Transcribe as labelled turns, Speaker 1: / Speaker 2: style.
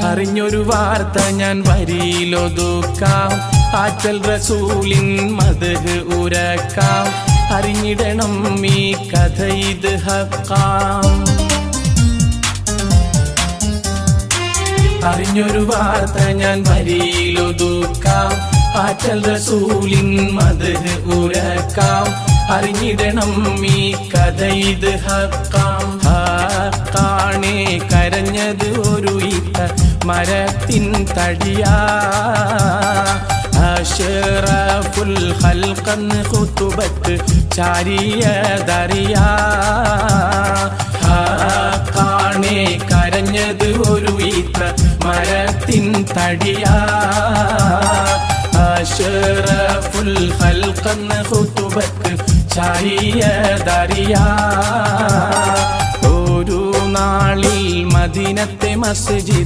Speaker 1: അറിഞ്ഞൊരു വാർത്ത ഞാൻ വരിയിലൊതുക്കാം. ആറ്റൽ റസൂലിൻ മദ്ഹ് ഉരക്കാം. അറിഞ്ഞിടണം ഈ കഥ ഇത് ഹക്കാം. അറിഞ്ഞൊരു വാർത്ത ഞാൻ വരിയിലൊതുക്കാം. ആറ്റൽ റസൂലിൻ മദ്ഹ് ഉരക്കാം. അറിഞ്ഞിടണം ഈ കഥ ഇത് ഹക്കാം. ഹക്കാണേ കരഞ്ഞത് ഒരു ഈത്ത മരത്തിൻ തടിയാ. അഷ്റഫുൽ ഖൽഖന്ന് ഖുതുബത്ത് ചാരിയതറിയാ. ഹക്കാണേ കരഞ്ഞത് ഒരു ഈത്ത മരത്തിൻ തടിയാ. അഷ്റഫുൽ ഖൽഖന്ന് ഖുതുബത്ത് ചാരിയതറിയാ. ഒരു നാളിൽ മദീനത്തെ മസ്ജിദ്